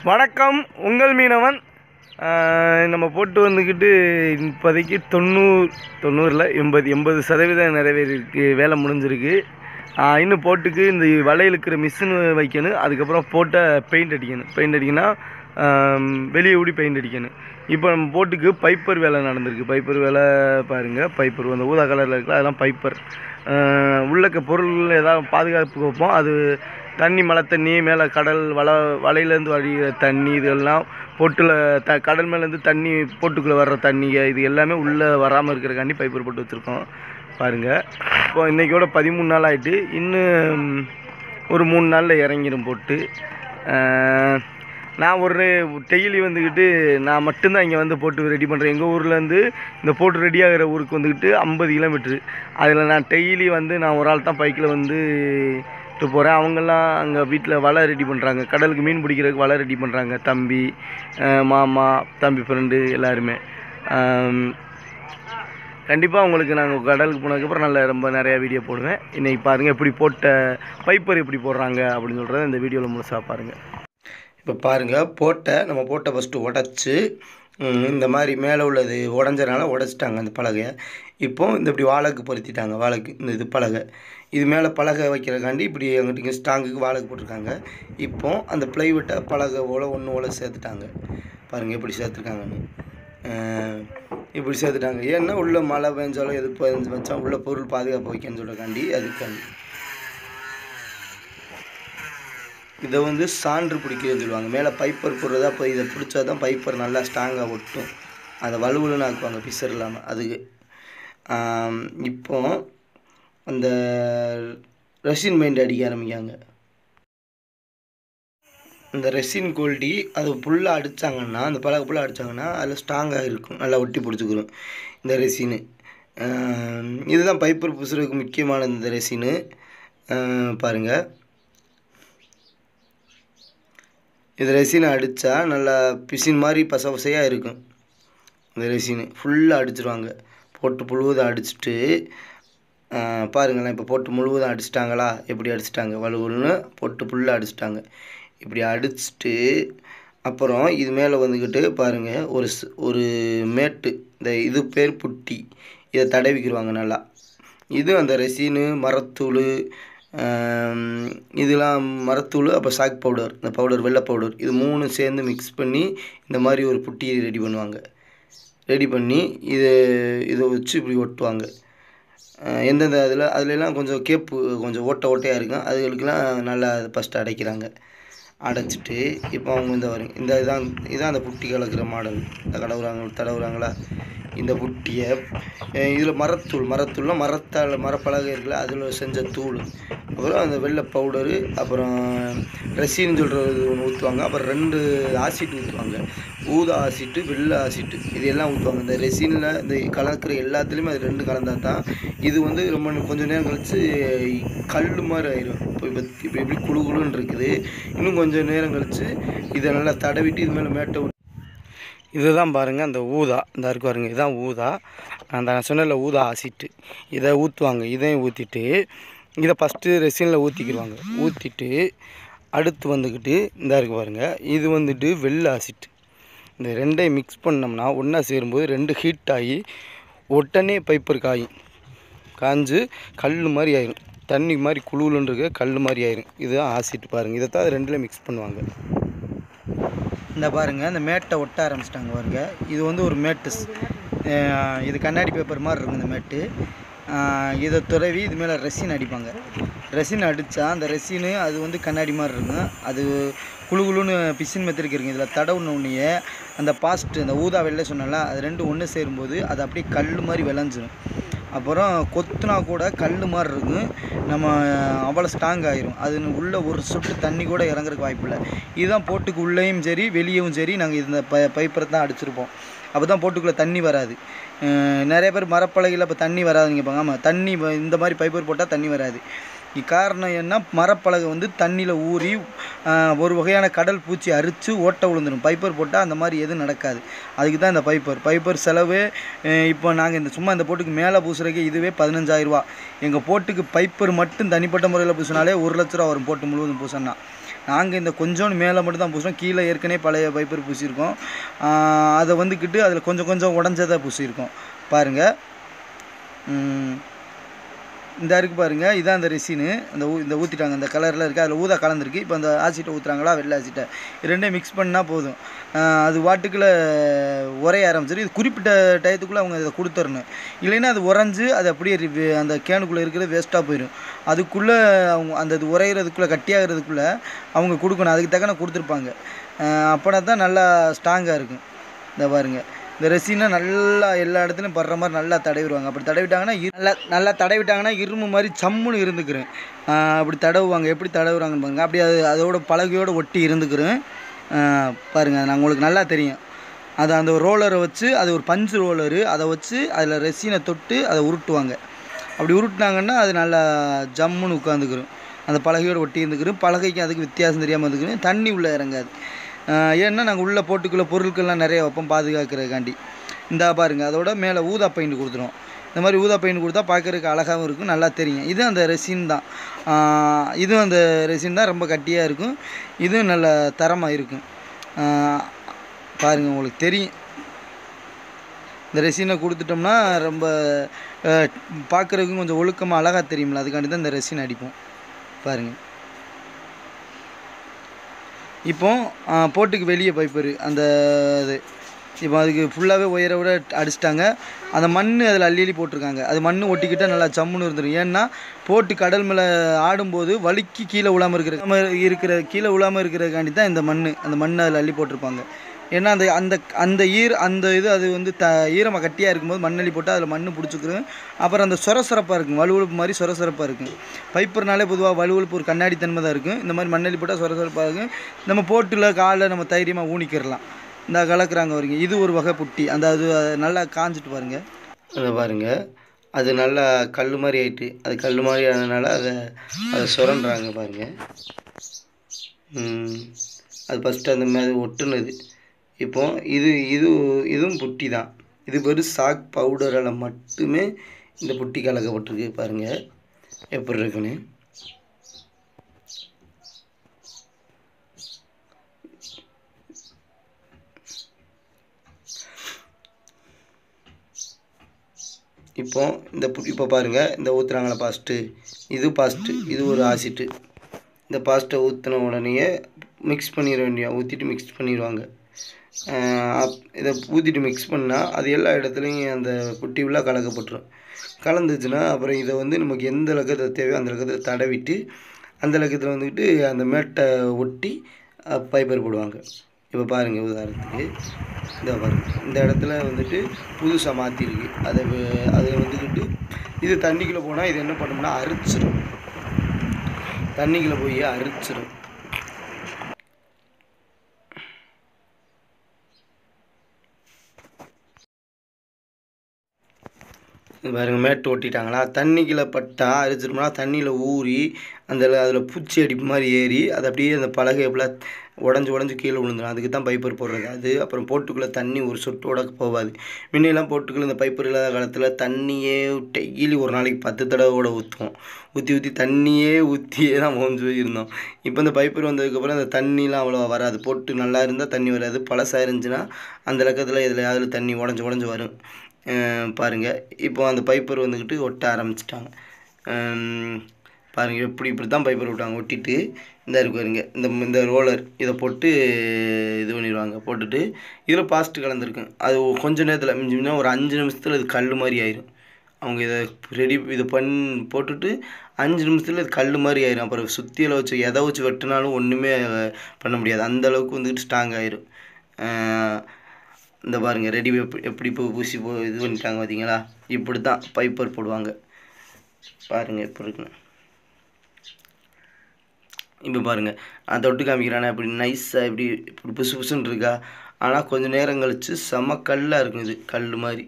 வணக்கம், உங்கள் மீனவன். நம்ம போட்டு வந்துக்கிட்டு இப்போதைக்கு 90 80% நிறைவேறிருக்கு, வேலை முடிஞ்சிருக்கு. இன்னும் போட்டுக்கு இந்த வலையில் இருக்கிற மிஷின் வைக்கணும். அதுக்கப்புறம் போட்டை பெயிண்ட் அடிக்கணும். வெளியே ஊடி பெயிண்ட் அடிக்கணும். இப்போ நம்ம போட்டுக்கு பைப்பர் வேலை நடந்திருக்கு. பைப்பர் வேலை பாருங்கள். பைப்பர் அந்த ஊதா கலரில் இருக்குல்ல, அதெல்லாம் பைப்பர். உள்ளக்க பொருள் ஏதாவது பாதுகாப்பு வைப்போம். அது தண்ணி, மழை தண்ணி, மேலே கடல் வலையிலேருந்து வழிகிற தண்ணி, இதெல்லாம் போட்டில் கடல் மேலேருந்து தண்ணி போட்டுக்குள்ளே வர்ற தண்ணிங்க, இது எல்லாமே உள்ளே வராமல் இருக்கிறக்காண்டி பைப்பர் போட்டு வச்சுருக்கோம் பாருங்கள். இப்போ இன்றைக்கோட 13 நாள் ஆகிட்டு, இன்னும் ஒரு 3 நாளில் இறங்கிடும் போட்டு. நான் ஒரு டெய்லி வந்துக்கிட்டு நான் மட்டும்தான் இங்கே வந்து போட்டு ரெடி பண்ணுறேன். எங்கள் ஊர்லேருந்து இந்த போட்டு ரெடி ஆகிற ஊருக்கு வந்துக்கிட்டு 50 கிலோமீட்ரு. அதில் நான் டெய்லி வந்து நான் ஒரு ஆள் தான் பைக்கில் வந்து போகிறேன். அவங்கெல்லாம் அங்கே வீட்டில் வலை ரெடி பண்ணுறாங்க. கடலுக்கு மீன் பிடிக்கிறதுக்கு வலை ரெடி பண்ணுறாங்க. தம்பி, மாமா, தம்பி ஃப்ரெண்டு எல்லாருமே. கண்டிப்பாக உங்களுக்கு நாங்கள் கடலுக்கு போனதுக்கப்புறம் ரொம்ப நிறையா வீடியோ போடுவேன். இன்றைக்கி பாருங்கள் எப்படி போட்ட பைப்பர் எப்படி போடுறாங்க அப்படின்னு சொல்கிறத இந்த வீடியோவில் முழுசாக பாருங்கள். இப்போ பாருங்கள், நம்ம போட்டை ஃபஸ்ட்டு உடச்சி இந்த மாதிரி மேலே உள்ளது உடஞ்சனால உடச்சிட்டாங்க அந்த பலகையை. இப்போ இந்த இப்படி வாழைக்கு பொருத்திட்டாங்க. வாழைக்கு இந்த இது பலகை, இது மேலே பலகை வைக்கிறக்காண்டி இப்படி அங்கிட்ட ஸ்ட்ராங்குக்கு வாழைக்கு போட்டிருக்காங்க. இப்போ அந்த பிளைவுட்டை பலகை ஒன்று சேர்த்துட்டாங்க. பாருங்கள் எப்படி சேர்த்துருக்காங்கன்னு. இப்படி சேர்த்துட்டாங்க. ஏன்னா உள்ள மழை பெஞ்சாலும் எது வச்சா உள்ள பொருள் பாதுகாப்பு வைக்கன்னு சொல்கிறக்காண்டி அதுக்காண்டி. இதை வந்து சான்று பிடிக்கிறதுன்னு சொல்லுவாங்க. மேலே பைப்பர் போடுறதா, இப்போ இதை பிடிச்சா தான் பைப்பர் நல்லா ஸ்ட்ராங்காக ஒட்டும். அதை வலுவலுன்னு ஆக்குவாங்க பிசர் இல்லாமல். அதுக்கு இப்போ அந்த ரெசின் பெயிண்ட் அடிக்க ஆரம்பிக்காங்க. இந்த ரெசின் கோல்டி அது ஃபுல்லாக அடித்தாங்கன்னா, அந்த பலகை ஃபுல்லாக அடித்தாங்கன்னா அதில் ஸ்ட்ராங்காக இருக்கும், நல்லா ஒட்டி பிடிச்சிக்கிறோம் இந்த ரெசின்னு. இதுதான் பைப்பர் பூசுறதுக்கு முக்கியமான இந்த ரெசின்னு. பாருங்கள், இது ரெசினை அடித்தா நல்லா பிசின் மாதிரி பசையாக இருக்கும். இந்த ரெசினு ஃபுல்லாக அடிச்சிருவாங்க. போட்டு முழுவதும் அடிச்சுட்டு பாருங்களேன். இப்போ போட்டு முழுவதும் அடிச்சிட்டாங்களா, எப்படி அடிச்சிட்டாங்க, வலுவலுன்னு போட்டு ஃபுல்லாக அடிச்சிட்டாங்க. இப்படி அடிச்சுட்டு அப்புறம் இது மேலே வந்துக்கிட்டு பாருங்கள், ஒரு மேட்டு, இந்த இது பேர் புட்டி, இதை தடவிக்கிடுவாங்க நல்லா. இது அந்த ரெசினு, மரத்தூள், இதெல்லாம் மரத்தூள், அப்புறம் சாக் பவுடர், இந்த பவுடர் வெள்ளை பவுடர், இது 3 சேர்ந்து மிக்ஸ் பண்ணி இந்த மாதிரி ஒரு புட்டியை ரெடி பண்ணுவாங்க. ரெடி பண்ணி இதை வச்சு இப்படி ஒட்டுவாங்க. எந்தெந்த அதுலலாம் கொஞ்சம் கேப்பு கொஞ்சம் ஓட்டையாக இருக்கும். அதுகளுக்கெல்லாம் நல்லா ஃபஸ்ட்டு அடைக்கிறாங்க. அடைச்சிட்டு இப்போ அவங்க இதான் அந்த புட்டி கலக்கிற மாடல். இந்த தடவுறாங்களா இந்த புட்டியை. இதில் மரத்தூள்னால் மரப்பலகை இருக்குல்ல, அதில் செஞ்ச தூள், அப்புறம் அந்த வெள்ளை பவுடரு, அப்புறம் ரெசின்னு சொல்கிறது ஒன்று ஊற்றுவாங்க. அப்புறம் 2 ஆசிட் ஊற்றுவாங்க. ஊதா ஆசிட்டு, வெள்ளை ஆசிட்டு, இது எல்லாம் ஊற்றுவாங்க. இந்த ரெசினில் இந்த கலக்கிற எல்லாத்துலேயுமே அது 2 கலந்தால் தான் இது வந்து கொஞ்சம் நேரம் கழித்து கல் மாதிரி ஆயிடும். இப்போ எப்படி குழுன்னு இருக்குது. இன்னும் கொஞ்சம் நேரம் கழித்து இதை நல்லா தடவிட்டு இது மேலே மேட்டை. இதுதான் பாருங்கள் அந்த ஊதா, இந்த இருக்கு பாருங்கள், இதுதான் ஊதா. அந்த நான் சொன்னல ஊதா ஆசிட்டு, இதை ஊற்றுவாங்க. இதையும் ஊற்றிட்டு இதை ஃபஸ்ட்டு ரெசினில் ஊற்றிக்கிடுவாங்க. ஊற்றிட்டு அடுத்து வந்துக்கிட்டு இந்த இருக்கு பாருங்கள், இது வந்துட்டு வெள்ளை ஆசிட்டு. இந்த 2ஐயும் மிக்ஸ் பண்ணோம்னா ஒன்றா சேரும்போது 2 ஹீட் ஆகி உடனே பைப்பர் காஞ்சு கல் மாதிரி ஆயிரும். தண்ணி மாதிரி குழுன்னு இருக்க கல் மாதிரி ஆயிரும். இதுதான் ஆசிட்டு. பாருங்கள், இதை தான் 2ல் மிக்ஸ் பண்ணுவாங்க. இந்த பாருங்கள், இந்த மேட்டை ஒட்ட ஆரம்பிச்சிட்டாங்க பாருங்கள். இது வந்து ஒரு மேட்டு, இது கண்ணாடி பேப்பர் மாதிரி இருக்கும் இந்த மேட்டு. இதை துறவி இது மேலே ரெசின் அடிப்பாங்க. ரெசின் அடித்தா அந்த ரெசினு அது வந்து கண்ணாடி மாதிரி இருக்கும். அது குழுன்னு பிசின் மெத்திருக்கு இருக்குது. இதில் தடவுனோடனே அந்த அந்த ஊதா வெள்ளை சொன்னால அது 2 ஒன்று சேரும்போது அது அப்படியே கல் மாதிரி விளைஞ்சிடும். அப்புறம் கொத்துனா கூட கல் மாதிரி இருக்கும். நம்ம அவ்வளோ ஸ்ட்ராங் ஆயிரும். அது உள்ளே ஒரு சொட்டு தண்ணி கூட இறங்குறதுக்கு வாய்ப்பில்லை. இதுதான் போட்டுக்கு உள்ளேயும் சரி வெளியவும் சரி நாங்கள் இந்த பைப்பரை தான் அடிச்சிருப்போம். அப்போ தான் போட்டுக்குள்ளே தண்ணி வராது. நிறைய பேர் மரப்பலகையில் இப்போ தண்ணி வராதுன்னு கேட்பாங்க. ஆமாம், தண்ணி இந்த மாதிரி பைப்பர் போட்டால் தண்ணி வராது. காரணம் என்ன, மரப்பலகை வந்து தண்ணியில் ஊறி ஒரு வகையான கடல் பூச்சி அரித்து ஓட்டை விழுந்துடும். பைப்பர் போட்டால் அந்த மாதிரி எதுவும் நடக்காது. அதுக்கு தான் இந்த பைப்பர் செலவு. இப்போ நாங்கள் சும்மா இந்த போட்டுக்கு மேலே பூசுறதுக்கு இதுவே 15,000 ரூபா. எங்கள் போட்டுக்கு பைப்பர் மட்டும் தனிப்பட்ட முறையில் பூசினாலே 1 லட்ச ரூபா வரும். போட்டு முழுவதும் பூசினா நாங்கள் இந்த கொஞ்சோன்னு மேலே மட்டும் தான் பூசுகிறோம். கீழே ஏற்கனவே பழைய பைப்பர் பூசியிருக்கோம். அதை வந்துக்கிட்டு அதில் கொஞ்சம் கொஞ்சம் உடஞ்சதாக பூசியிருக்கோம். பாருங்கள், இந்த இருக்குது பாருங்கள், இதான் அந்த ரெசினு. இந்த ஊற்றிட்டாங்க, இந்த கலரில் இருக்குது, அதில் ஊதா கலந்துருக்கு. இப்போ அந்த ஆசிட்டை ஊற்றுறாங்களா, வெள்ளை ஆசிட்டை, ரெண்டையும் மிக்ஸ் பண்ணால் போதும். அது வாட்டுக்குள்ளே உரைய ஆரம்பிச்சிடும். இது குறிப்பிட்ட டயத்துக்குள்ளே அவங்க இதை கொடுத்துடணும். இல்லைன்னா அது உறைஞ்சி அது அப்படியே அந்த கேனுக்குள்ளே இருக்கிறது வேஸ்ட்டாக போயிடும். அதுக்குள்ளே அவங்க அந்த இது உரைகிறதுக்குள்ளே கட்டியாகிறதுக்குள்ளே அவங்க கொடுக்கணும். அதுக்கு தக்கன கொடுத்துருப்பாங்க. அப்போனா தான் நல்லா ஸ்ட்ராங்காக இருக்கும். இந்த பாருங்கள், இந்த ரெசினை நல்லா எல்லா இடத்துலையும் படுற மாதிரி நல்லா தடவிடுவாங்க. அப்படி தடவிட்டாங்கன்னா நல்லா தடவிட்டாங்கன்னா இரும்பு மாதிரி சம்முன்னு இருந்துக்கிறேன். அப்படி தடவுவாங்க. எப்படி தடவுறாங்கன்னு பாருங்கள். அப்படி அதோட பலகையோடு ஒட்டி இருந்துக்கிறேன். பாருங்கள், நான் உங்களுக்கு நல்லா தெரியும். அதை அந்த ரோலரை வச்சு, அது ஒரு பஞ்சு ரோலரு, அதை வச்சு அதில் ரெசினை தொட்டு அதை உருட்டுவாங்க. அப்படி உருட்டினாங்கன்னா அது நல்லா ஜம்முன்னு உட்காந்துக்கிறோம். அந்த பலகையோடு ஒட்டி இருந்துக்கிறோம். பலகைக்கு அதுக்கு வித்தியாசம் தெரியாமல் இருந்துக்கிறோம். தண்ணி உள்ளே இறங்காது. ஏன்னா நாங்கள் உள்ளே போட்டுக்குள்ள பொருட்கள்லாம் நிறைய வைப்போம் பாதுகாக்கிறதுக்காண்டி. இந்த பாருங்கள், அதோட மேலே ஊதா பெயிண்ட் கொடுத்துரும். இந்த மாதிரி ஊதா பெயிண்ட் கொடுத்தா பார்க்குறதுக்கு அழகாகவும் இருக்கும், நல்லா தெரியும். இது அந்த ரெசின் தான். இதுவும் அந்த ரெசின் தான், ரொம்ப கட்டியாக இருக்கும். இதுவும் நல்ல தரமாக இருக்கும். பாருங்கள், உங்களுக்கு தெரியும். இந்த ரெசினை கொடுத்துட்டோம்னா ரொம்ப பார்க்குறதுக்கும் கொஞ்சம் ஒழுக்கமாக அழகாக தெரியுமில்ல, அதுக்காண்டி தான் இந்த ரெசின் அடிப்போம். பாருங்கள், இப்போ போட்டுக்கு வெளியே பைப்பரு அந்த இது இப்போ அதுக்கு ஃபுல்லாகவே உயர விட அடிச்சிட்டாங்க. அந்த மண் அதில் அள்ளி போட்டிருக்காங்க. அது மண் ஒட்டிக்கிட்டால் நல்லா சம்முன்னு இருந்துடும். ஏன்னா போட்டு கடல் மேலே ஆடும்போது வலிக்கு கீழே விழாமல் கீழே விழாமல் இருக்கிறதுக்காண்டி தான் இந்த அந்த மண் அதில் அள்ளி போட்டிருப்பாங்க. ஏன்னா அந்த இது அது வந்து ஈரமாக கட்டியாக இருக்கும்போது மண்ணள்ளி போட்டால் அதில் மண் பிடிச்சிக்கிறோம். அப்புறம் அந்த சொரசொரப்பாக இருக்கும், வலுவழுப்பு மாதிரி சொரசொரப்பாக இருக்கும். பைப்பர்னாலே பொதுவாக வலுவழுப்பு ஒரு கண்ணாடி தன்மை தான் இருக்கும். இந்த மாதிரி மண்ணள்ளி போட்டால் சொரசொரப்பாக இருக்கும். நம்ம போட்டில் காலில் நம்ம தைரியமாக ஊனிக்கிறலாம். இந்த கலக்குறாங்க வரீங்க. இது ஒரு வகை புட்டி. அந்த அது நல்லா காஞ்சிட்டு பாருங்கள். அதை பாருங்கள், அது நல்லா கல் மாதிரி ஆயிட்டு, அது கல் மாதிரி ஆனதுனால அதை சுரண்டுறாங்க பாருங்கள். அது ஃபஸ்ட்டு அந்த மாதிரி ஒட்டுனது. இப்போ இதுவும் புட்டி தான். இது வெறும் சாக் பவுடரால் மட்டுமே இந்த புட்டி கலக்கப்பட்டிருக்கு. பாருங்கள் எப்படி இருக்குன்னு. இப்போ பாருங்கள், இந்த ஊற்றுறாங்களா பாஸ்ட்டு, இது ஒரு ஆசிட்டு. இந்த பாஸ்ட்டை ஊற்றின உடனே மிக்ஸ் பண்ணிட ஊற்றிட்டு மிக்ஸ் பண்ணிடுவாங்க. இதை ஊற்றிட்டு மிக்ஸ் பண்ணால் அது எல்லா இடத்துலையும் அந்த புட்டி உள்ளே கலக்கப்பட்டுரும். கலந்துச்சுன்னா அப்புறம் இதை வந்து நமக்கு எந்த லக்கத்தில் தேவையோ அந்த லக்கத்தில் தடவிட்டு அந்த லக்கத்தில் வந்துக்கிட்டு அந்த மேட்டை ஒட்டி பைப்பர் போடுவாங்க. இப்போ பாருங்கள், உதாரணத்துக்கு இந்த பாருங்கள், இந்த இடத்துல வந்துட்டு புதுசாக மாற்றிருக்கு. அதை வந்துக்கிட்டு இது தண்ணிக்குள்ளே போனால் இது என்ன பண்ணோம்னா அரிச்சிடும். தண்ணிக்குள்ளே போய் அரிச்சிடும். பாருங்கள், மேட்டு ஒட்டிட்டாங்களா, தண்ணிக்குள்ளே பட்டால் அரிச்சிரும்னா தண்ணியில் ஊறி அதில் பூச்சி அடிப்பு மாதிரி ஏறி அது அப்படியே அந்த பலகை எப்படிலாம் உடஞ்சி கீழே விழுந்துடும். அதுக்கு தான் பைப்பர் போடுறது. அது அப்புறம் போட்டுக்குள்ளே தண்ணி ஒரு சொட்டோட போகாது. முன்னெல்லாம் போட்டுக்குள்ளே இந்த பைப்பர் இல்லாத காலத்தில் தண்ணியே டெய்லி ஒரு நாளைக்கு 10 தடவை ஊற்றுவோம். ஊற்றி தண்ணியே ஊற்றியே தான் மோஞ்சு இருந்தோம். இப்போ இந்த பைப்பர் வந்ததுக்கப்புறம் அந்த தண்ணிலாம் அவ்வளோ வராது. போட்டு நல்லா இருந்தால் தண்ணி வராது. பழசாக இருந்துச்சுன்னா அந்த லக்கத்தில் எதுலையாவது தண்ணி உடஞ்சி வரும். பாருங்கள், இப்போ அந்த பைப்பர் வந்துக்கிட்டு ஒட்ட ஆரம்பிச்சிட்டாங்க. பாருங்கள், இப்படி தான் பைப்பர் விட்டாங்க. ஒட்டிட்டு இந்த இருக்கு பாருங்க, இந்த ரோலர் இதை போட்டு இது பண்ணிடுவாங்க. போட்டுட்டு இதில் பாஸ்ட்டு கலந்துருக்கும். அது கொஞ்சம் நேரத்தில் மிஞ்சினா ஒரு 5 நிமிஷத்தில் இது கல் மாதிரி ஆயிரும். அவங்க இதை போட்டுட்டு 5 நிமிஷத்தில் இது கல் மாதிரி ஆயிரும். அப்புறம் சுத்தியில் வச்சு எதை வச்சு வெட்டினாலும் ஒன்றுமே பண்ண முடியாது. அந்தளவுக்கு வந்துக்கிட்டு ஸ்ட்ராங் ஆயிரும். இந்த பாருங்கள், ரெடி எப்படி பூசி இது பண்ணிட்டாங்க பார்த்தீங்களா. இப்படி தான் பைப்பர் போடுவாங்க. பாருங்கள் எப்படி இருக்குன்னு. இப்போ பாருங்கள், நான் தொட்டு காமிக்கிறானே இப்படி நைஸாக இப்படி புசுன்னு இருக்கா. ஆனால் கொஞ்சம் நேரம் கழித்து செம கல்லாக இருக்கும். இது கல் மாதிரி.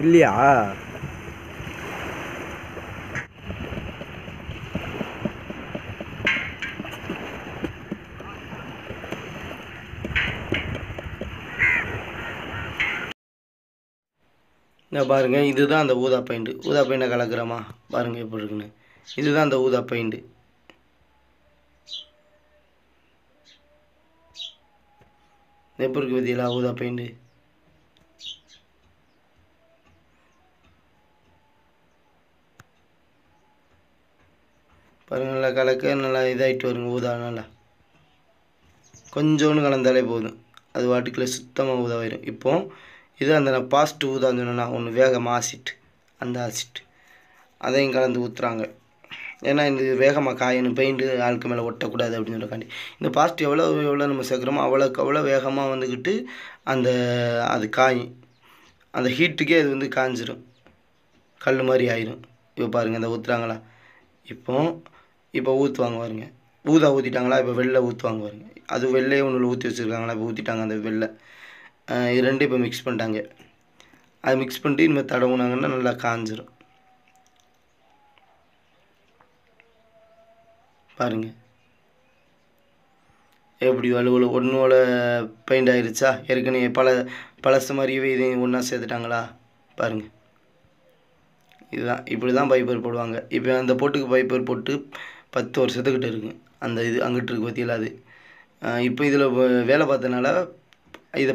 இல்லையா? இந்த பாருங்கள், இதுதான் அந்த ஊதா பெயிண்ட். ஊதா பெயிண்டை கலக்கிறோமா, பாருங்கள் எப்படி இருக்குன்னு. இதுதான் அந்த ஊதா பெயிண்ட். எப்படி இருக்குது பார்த்தீங்களா ஊதா பெயிண்ட். பாருங்கள், நல்லா கலக்க நல்லா இதாகிட்டு வருங்க ஊதா. நல்லா கொஞ்சோன்னு கலந்தாலே போதும், அது வாட்டுக்குள்ளே சுத்தமாக ஊதாவாயிடும். இப்போ இது அந்த நான் பாஸ்ட் ஊதான்னு சொன்னேன்னா ஒன்று வேகமாக ஆசிட், அந்த ஆசிட் அதையும் கலந்து ஊற்றுறாங்க. ஏன்னா இந்த வேகமாக காயணும், பெயிண்ட்டு ஆளுக்கு மேலே ஒட்டக்கூடாது அப்படின்னு சொல்லக்காண்டி. இந்த பாஸ்ட் எவ்வளோ நம்ம சேர்க்குறோமோ அவ்வளோக்கு அவ்வளோ வேகமாக வந்துக்கிட்டு அந்த அது காயும். அந்த ஹீட்டுக்கே அது வந்து காஞ்சிரும், கல் மாதிரி ஆயிரும். இப்போ பாருங்கள், அந்த ஊற்றுறாங்களா, இப்போ ஊற்றுவாங்க பாருங்க. ஊதா ஊற்றிட்டாங்களா, இப்போ வெள்ளை ஊற்றுவாங்க பாருங்க. அது வெள்ளையே ஒன்று ஊற்றி வச்சுருக்காங்களா, இப்போ ஊற்றிட்டாங்க அந்த வெள்ளை. இது ரெண்டும் இப்போ மிக்ஸ் பண்ணிட்டாங்க. அது மிக்ஸ் பண்ணிட்டு இனிமேல் தடவுனாங்கன்னா நல்லா காஞ்சிரும். பாருங்கள் எப்படி வலுவலு ஒன்றோட பெயிண்ட் ஆயிடுச்சா. ஏற்கனவே பழசு மாதிரியே இதையும் ஒன்றா சேர்த்துட்டாங்களா பாருங்கள். இதுதான் இப்படி தான் பைப்பர் போடுவாங்க. இப்போ அந்த போட்டுக்கு பைப்பர் போட்டு 10 வருஷத்துக்கிட்ட இருக்குங்க. அந்த இது அங்கிட்டு இருக்குது பார்த்தீங்களா அது. இப்போ இதில் வேலை பார்த்தனால இதை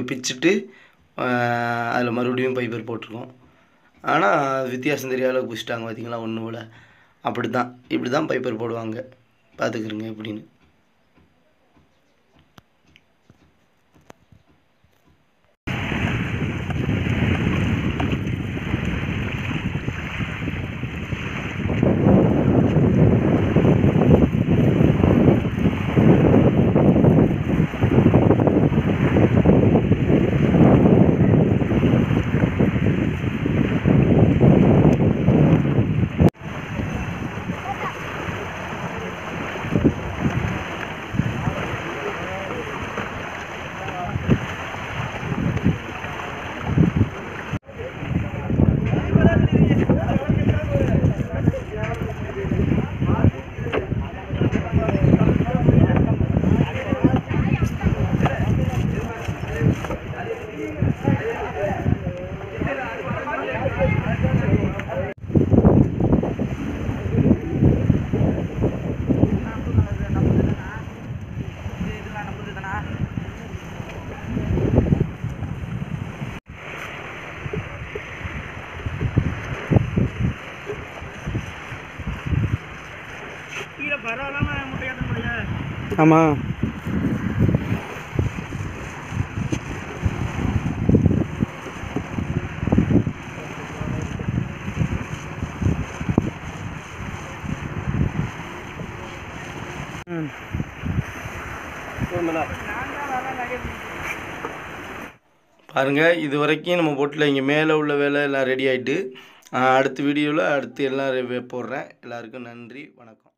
பிச்சுட்டு அதில் மறுபடியும் பைப்பர் போட்டிருக்கோம். ஆனால் வித்தியாசம் தெரியாத அளவுக்கு பிடிச்சிட்டாங்க பார்த்தீங்களா ஒன்று போல். இப்படி தான் பைப்பர் போடுவாங்க, பார்த்துக்குறங்க எப்படின்னு. ஆமாம், பாருங்கள். இது வரைக்கும் நம்ம போட்டில் இங்கே மேலே உள்ள வேலை எல்லாம் ரெடி ஆகிட்டு, அடுத்த வீடியோவில் அடுத்து எல்லாம் போடுறேன். எல்லாருக்கும் நன்றி, வணக்கம்.